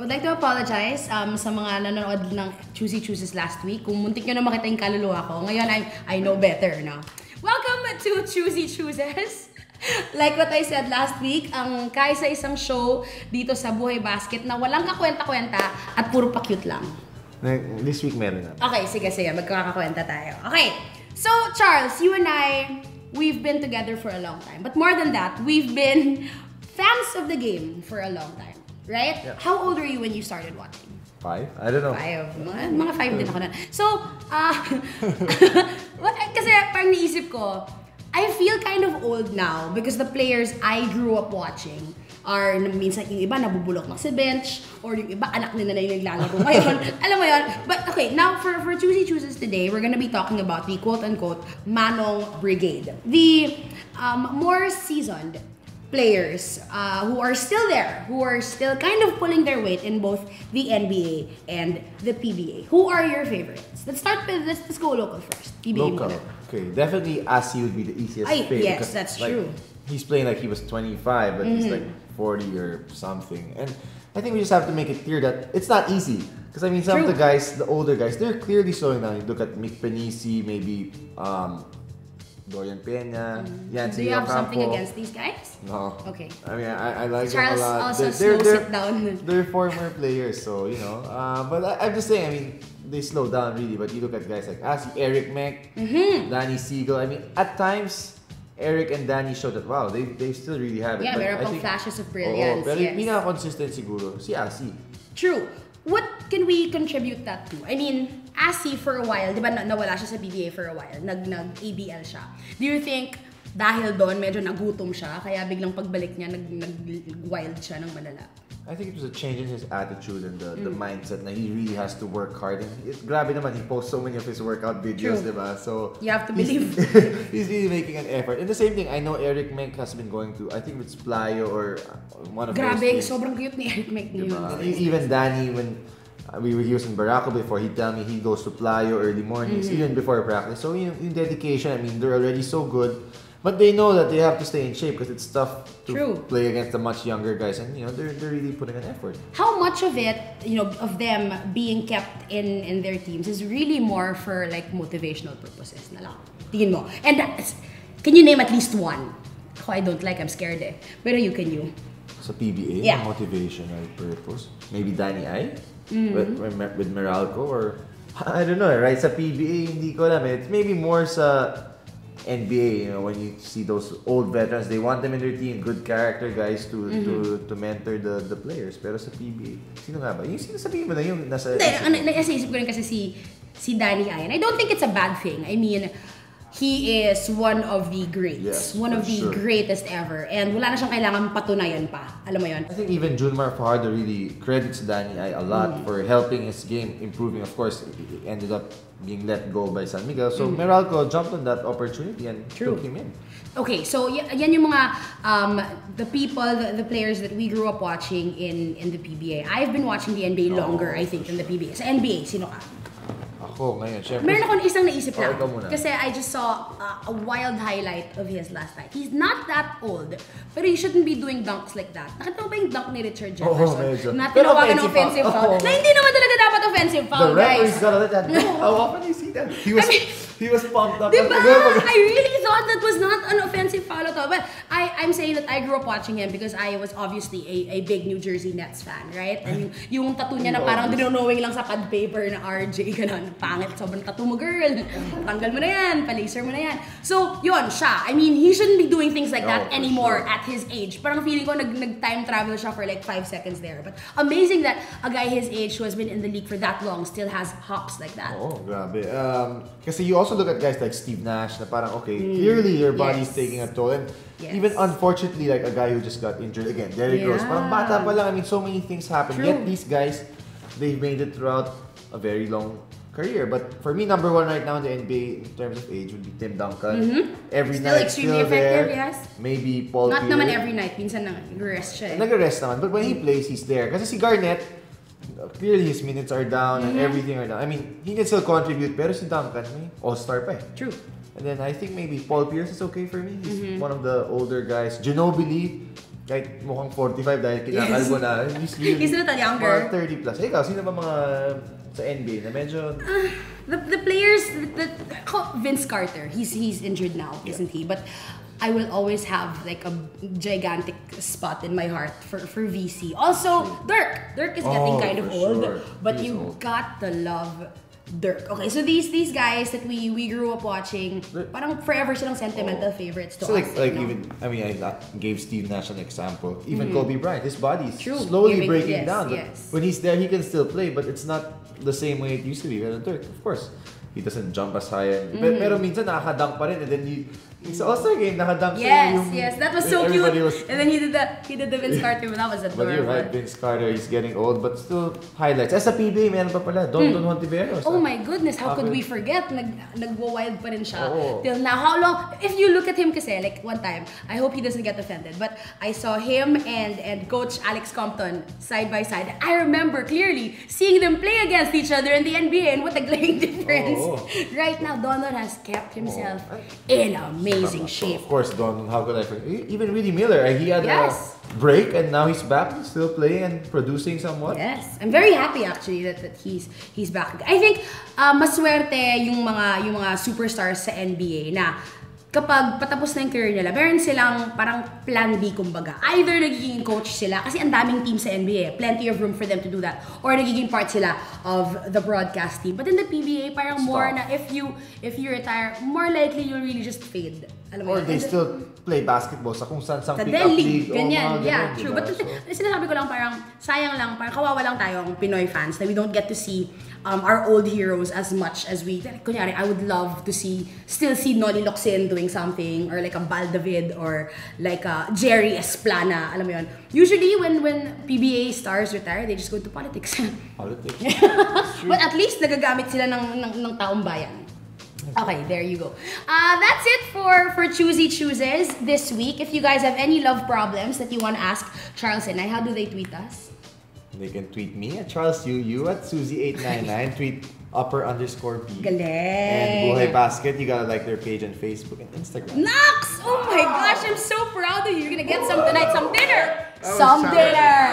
would like to apologize sa mga nanonood ng Chuzy Chooses last week. Kung muntik nyo na makita yung kaluluwa ko, ngayon I know better, no? Welcome to Chuzy Chooses. Like what I said last week, ang kaisa-isang show dito sa Buhay Basket na walang kakwenta-kwenta at puro pa-cute lang. This week meron na. Okay, sige. Magkakakwenta tayo. Okay, so Charles, you and I, we've been together for a long time. But more than that, we've been fans of the game for a long time. Right? Yeah. How old were you when you started watching? 5? I don't know. 5. Mga 5 din ako na. So, kasi parang naisip ko, I feel kind of old now because the players I grew up watching are, minsan yung iba nabubulok na sa bench, or yung iba anak nila na yung naglalaro ngayon. Alam mo yun? But okay, now for Chuzy Chooses today, we're gonna be talking about the quote-unquote Manong Brigade. The more seasoned players who are still there, who are still kind of pulling their weight in both the NBA and the PBA. Who are your favorites? Let's start with, let's go local first. PBA local. muna. Okay, definitely Asi would be the easiest pick. Yes, that's true. He's playing like he was 25, but he's like 40 or something. And I think we just have to make it clear that it's not easy. Because I mean, some of the guys, the older guys, they're clearly slowing down. You look at Mick Penisi, maybe Dorian Peña, Do you have something against these guys? No. Okay. I mean, I like Charles them a lot. also slows it down. They're former players, so you know. But I'm just saying, I mean, they slow down really. But you look at guys like Asi, Eric Mek, Danny Siegel. I mean, at times, Eric and Danny showed that wow, they still really have it. Yeah, meron pang flashes of brilliance. Pero yes. pinaka-consistent siguro si Asi. True. What can we contribute that to? I mean, Asi for a while, di ba nawala siya sa PBA for a while, nag-ABL siya. Do you think dahil doon medyo nagutom siya, kaya biglang pagbalik niya nag-wild siya ng malala? I think it was a change in his attitude and the mindset na he really has to work hard. And grabe naman, he posts so many of his workout videos, di ba? So you have to believe. He's really making an effort. And the same thing, I know Eric Mek has been going to, I think it's Playo or one of those things. Sobrang cute ni Eric Mek niyo. Even Danny, when he was in Barako before, he'd tell me he goes to Playo early mornings, even before practice. So yung dedication, I mean, they're already so good. But they know that they have to stay in shape because it's tough to play against the much younger guys, and you know they're really putting an effort. How much of it, you know, of them being kept in their teams is really more for like motivational purposes na lang? Tingin mo. And can you name at least one? Ako, I don't like, I'm scared eh. Pero you. Sa PBA, motivational purpose. Maybe Danny I? With Meralco or I don't know, right? Sa PBA, hindi ko alam. It's maybe more sa NBA, you know, when you see those old veterans, they want them in their team, good character guys to mentor the players. Pero sa PBA, sino nga ba? Yung sinasabihin mo na yung nasa... Hindi, naisip ko rin kasi si Danny Ayan. I don't think it's a bad thing. I mean, he is one of the greats. One of the greatest ever. And wala na siyang kailangan patunayan pa. Alam mo yun? I think even Junmar Fajardo really credits Danny a lot for helping his game improving. Of course, he ended up being let go by San Miguel. So Meralco jumped on that opportunity and took him in. Okay, so yan yung mga the people, the players that we grew up watching in the PBA. I've been watching the NBA longer, I think, than the PBA. Sa NBA, sino ka? Ako ngayon, syempre. Meron akong isang naisip lang. Kasi I just saw a wild highlight of his last night. He's not that old, pero he shouldn't be doing dunks like that. Nakita mo ba yung dunk ni Richard Jefferson? Na tinawagan ng offensive foul. Na hindi naman talaga dapat offensive foul, guys. The referee's gotta let that go. How often do you see that? He was pumped up. Diba? I really thought that was not an offensive foul at all. But I'm saying that I grew up watching him because I was obviously a big New Jersey Nets fan, right? And yung tattoo niya na parang dinonowing lang sa pad paper na RJ, ganun. Pangit, sobrang tattoo mo, girl. Tanggal mo na yan, pa-laser mo na yan. So, yun, siya. I mean, he shouldn't be doing things like that anymore at his age. Parang feeling ko nag-time travel siya for like 5 seconds there. But amazing that a guy his age who has been in the league for that long still has hops like that. Oh, grabe. Kasi you also look at guys like Steve Nash na parang, okay, clearly your body's taking a toll. And even unfortunately, like a guy who just got injured again, Derrick Rose, parang bata pa lang. I mean, so many things happen. Yet these guys, they've made it throughout a very long career. But for me, number one right now in the NBA in terms of age would be Tim Duncan. Every still night, extremely still effective, there. yes. Maybe Paul Not Pierce. naman every night. Minsan nag-rest siya eh. Nag-rest naman. But when he plays, he's there. Kasi si Garnett, clearly his minutes are down and everything are down. I mean, he can still contribute, pero si Duncan, may all-star pa eh. True. And then I think maybe Paul Pierce is okay for me. He's one of the older guys. Ginobili, kahit mukhang 45 dahil kinakalbo na, he's a little younger. 30 plus. Ikaw, sino ba mga sa NBA na medyo... The players, Vince Carter, he's injured now, isn't he? But I will always have like a gigantic spot in my heart for VC. Also, Dirk. Dirk is getting kind of old, but you got to love Dirk. Okay, so these guys that we grew up watching, parang forever silang sentimental favorites to so us. Like even, I mean, I gave Steve Nash an example. Even Kobe Bryant, his body's slowly breaking down. But when he's there, he can still play, but it's not the same way it used to be. Pero Dirk, of course, he doesn't jump as high. Pero minsan nakakadunk pa rin, and then sa All-Star game, nakadunk siya yung... Yes, that was so cute. And then he did the Vince Carter, but that was adorable. But you're right, Vince Carter, he's getting old, but still highlights. Sa PBA, meron pa pala, Don Hontiveros. Oh my goodness, how could we forget? Nagwo-wild pa rin siya. Till now, how long? If you look at him kasi, like one time, I hope he doesn't get offended, but I saw him and Coach Alex Compton side by side. I remember clearly seeing them play against each other in the NBA, and what a glaring difference. Right now, Donovan has kept himself in amazing shape. Of course, Don, how could I forget? Even Willie Miller, he had a break and now he's back, still playing and producing somewhat. Yes, I'm very happy actually that he's back. I think maswerte yung mga superstars sa NBA na kapag patapos na yung career nila, meron silang parang plan B kumbaga. Either nagiging coach sila, kasi ang daming team sa NBA, plenty of room for them to do that, or nagiging part sila of the broadcast team. But in the PBA, parang more na if you retire, more likely you'll really just fade. Or they still play basketball sa kung saan sang pick-up league. Ganyan, yeah, true. But sinasabi ko lang parang, sayang lang, parang kawawa lang tayong Pinoy fans na we don't get to see our old heroes as much as we, kunyari, I would love to still see Noli Locsin doing something, or like a Bal David, or like a Jerry Esplana, alam mo yun. Usually, when PBA stars retire, they just go to politics. Politics. But at least nagagamit sila ng taong bayan. Okay, there you go. That's it for Chuzy Chooses this week. If you guys have any love problems that you want to ask Charles and I, how do they tweet us? They can tweet me at CharlesUU at Suzy899. Tweet _B. Galing! And Buhay Basket, you gotta like their page on Facebook and Instagram. Nox! Oh my gosh, I'm so proud of you. You're gonna get some tonight, some dinner! Some dinner!